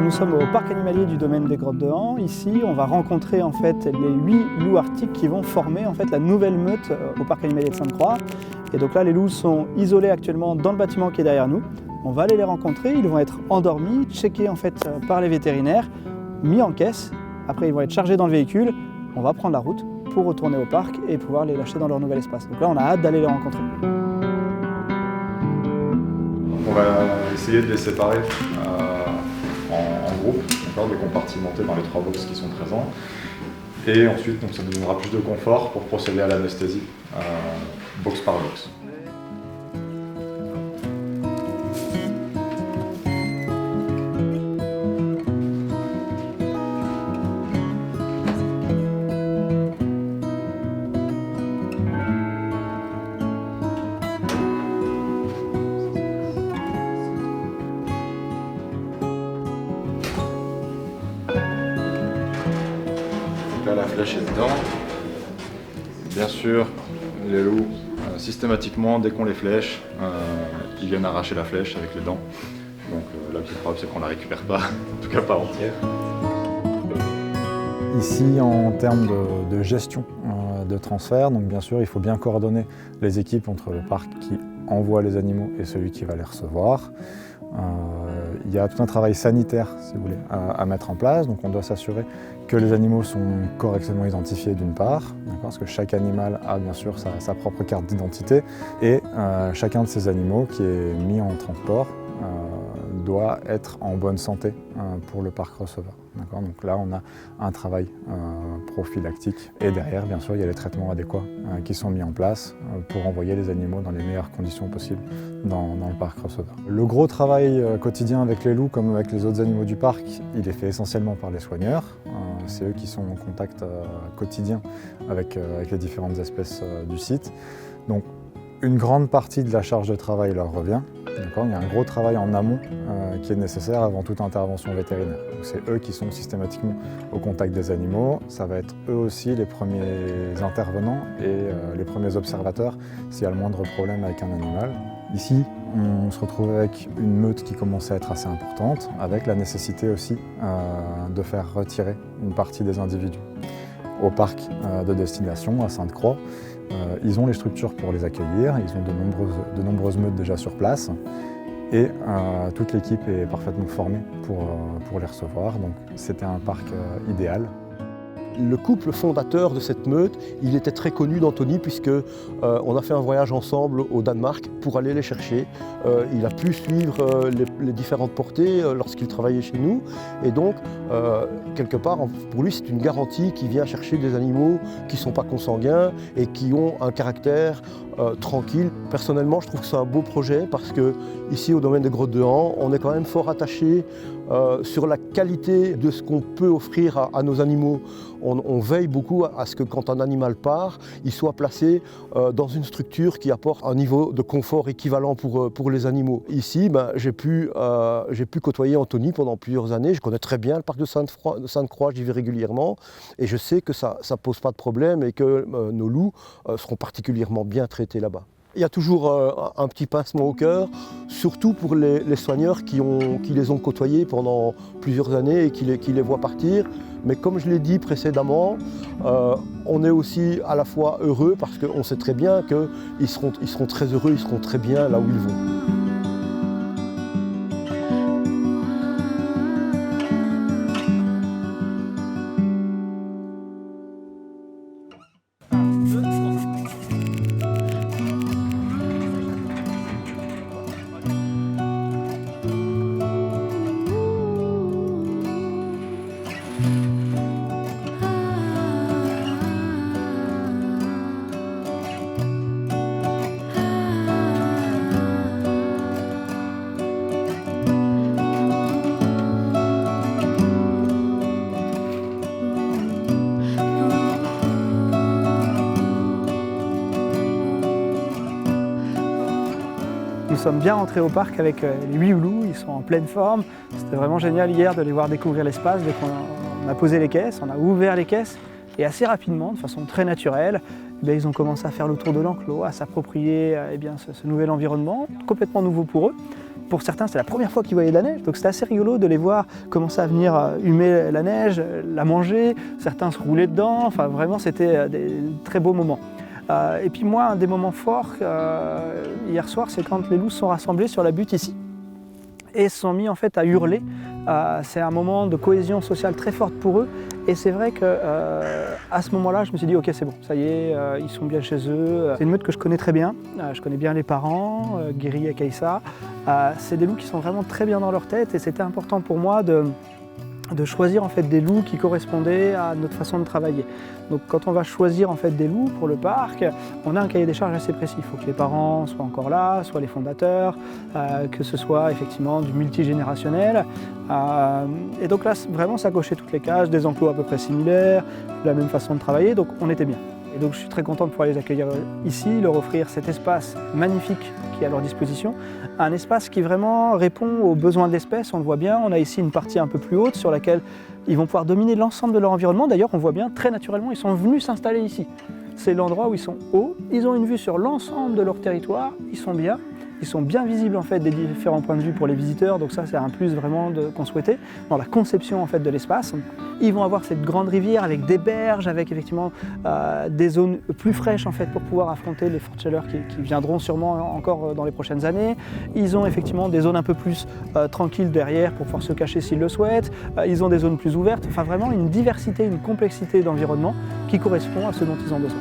Alors nous sommes au parc animalier du domaine des Grottes de Han. Ici, on va rencontrer en fait les 8 loups arctiques qui vont former en fait la nouvelle meute au parc animalier de Sainte-Croix. Et donc là, les loups sont isolés actuellement dans le bâtiment qui est derrière nous. On va aller les rencontrer, ils vont être endormis, checkés en fait par les vétérinaires, mis en caisse. Après, ils vont être chargés dans le véhicule. On va prendre la route pour retourner au parc et pouvoir les lâcher dans leur nouvel espace. Donc là, on a hâte d'aller les rencontrer. On va essayer de les séparer en groupes, de les compartimenter dans les 3 boxes qui sont présents. Et ensuite, donc, ça nous donnera plus de confort pour procéder à l'anesthésie, box par box. Là, la flèche est dedans. Bien sûr, les loups, systématiquement, dès qu'on les flèche, ils viennent arracher la flèche avec les dents. Donc la plus probable, c'est qu'on ne la récupère pas, en tout cas pas entière. Ici, en termes de gestion de transfert, donc bien sûr, il faut bien coordonner les équipes entre le parc qui envoie les animaux et celui qui va les recevoir. Il y a tout un travail sanitaire, si vous voulez, à mettre en place. Donc on doit s'assurer que les animaux sont correctement identifiés d'une part, parce que chaque animal a bien sûr sa propre carte d'identité, et chacun de ces animaux qui est mis en transport doit être en bonne santé pour le parc receveur. Donc là, on a un travail prophylactique, et derrière, bien sûr, il y a les traitements adéquats qui sont mis en place pour envoyer les animaux dans les meilleures conditions possibles dans le parc receveur. Le gros travail quotidien avec les loups, comme avec les autres animaux du parc, il est fait essentiellement par les soigneurs. C'est eux qui sont en contact quotidien avec les différentes espèces du site. Donc, une grande partie de la charge de travail leur revient. Il y a un gros travail en amont qui est nécessaire avant toute intervention vétérinaire. C'est eux qui sont systématiquement au contact des animaux. Ça va être eux aussi les premiers intervenants et les premiers observateurs s'il y a le moindre problème avec un animal. Ici, on se retrouve avec une meute qui commence à être assez importante, avec la nécessité aussi de faire retirer une partie des individus. Au parc de destination, à Sainte-Croix, ils ont les structures pour les accueillir, ils ont de nombreuses meutes déjà sur place, et toute l'équipe est parfaitement formée pour les recevoir, donc c'était un parc idéal. Le couple fondateur de cette meute, il était très connu d'Anthony puisque on a fait un voyage ensemble au Danemark pour aller les chercher. Il a pu suivre les différentes portées lorsqu'il travaillait chez nous, et donc quelque part pour lui c'est une garantie qu'il vient chercher des animaux qui ne sont pas consanguins et qui ont un caractère tranquille. Personnellement, je trouve que c'est un beau projet parce que ici au domaine des Grottes de Han, on est quand même fort attaché sur la qualité de ce qu'on peut offrir à nos animaux. On veille beaucoup à ce que quand un animal part, il soit placé dans une structure qui apporte un niveau de confort équivalent pour les animaux. Ici, j'ai pu côtoyer Anthony pendant plusieurs années. Je connais très bien le parc de Sainte-Croix, j'y vais régulièrement et je sais que ça ne pose pas de problème et que nos loups seront particulièrement bien traités là-bas. Il y a toujours un petit pincement au cœur, surtout pour les soigneurs qui les ont côtoyés pendant plusieurs années et qui les voient partir. Mais comme je l'ai dit précédemment, on est aussi à la fois heureux parce qu'on sait très bien qu'ils seront très heureux, ils seront très bien là où ils vont. Nous sommes bien rentrés au parc avec les 8 loups, ils sont en pleine forme. C'était vraiment génial hier de les voir découvrir l'espace. Dès qu'on a posé les caisses, on a ouvert les caisses et assez rapidement, de façon très naturelle, ils ont commencé à faire le tour de l'enclos, à s'approprier ce nouvel environnement, complètement nouveau pour eux. pour certains, c'était la première fois qu'ils voyaient de la neige, donc c'était assez rigolo de les voir commencer à venir humer la neige, la manger, certains se roulaient dedans, enfin vraiment c'était des très beaux moments. Et puis moi, un des moments forts hier soir, c'est quand les loups se sont rassemblés sur la butte ici et se sont mis en fait à hurler. C'est un moment de cohésion sociale très forte pour eux et c'est vrai qu'à ce moment-là, je me suis dit ok, c'est bon, ça y est, ils sont bien chez eux. C'est une meute que je connais très bien, je connais bien les parents, Guéry et Kaïssa. C'est des loups qui sont vraiment très bien dans leur tête et c'était important pour moi de choisir en fait des loups qui correspondaient à notre façon de travailler. Donc quand on va choisir en fait des loups pour le parc, on a un cahier des charges assez précis. Il faut que les parents soient encore là, soit les fondateurs, que ce soit effectivement du multigénérationnel. Et donc là vraiment ça cochait toutes les cases, des emplois à peu près similaires, la même façon de travailler, donc on était bien. Et donc je suis très content de pouvoir les accueillir ici, leur offrir cet espace magnifique qui est à leur disposition, un espace qui vraiment répond aux besoins de l'espèce, on le voit bien, on a ici une partie un peu plus haute sur laquelle ils vont pouvoir dominer l'ensemble de leur environnement, d'ailleurs on voit bien très naturellement ils sont venus s'installer ici. C'est l'endroit où ils sont hauts, ils ont une vue sur l'ensemble de leur territoire, ils sont bien visibles en fait des différents points de vue pour les visiteurs, donc ça c'est un plus vraiment qu'on souhaitait dans la conception en fait de l'espace. Ils vont avoir cette grande rivière avec des berges, avec effectivement des zones plus fraîches en fait pour pouvoir affronter les fortes chaleurs qui viendront sûrement encore dans les prochaines années. Ils ont effectivement des zones un peu plus tranquilles derrière pour pouvoir se cacher s'ils le souhaitent. Ils ont des zones plus ouvertes, enfin vraiment une diversité, une complexité d'environnement qui correspond à ce dont ils ont besoin.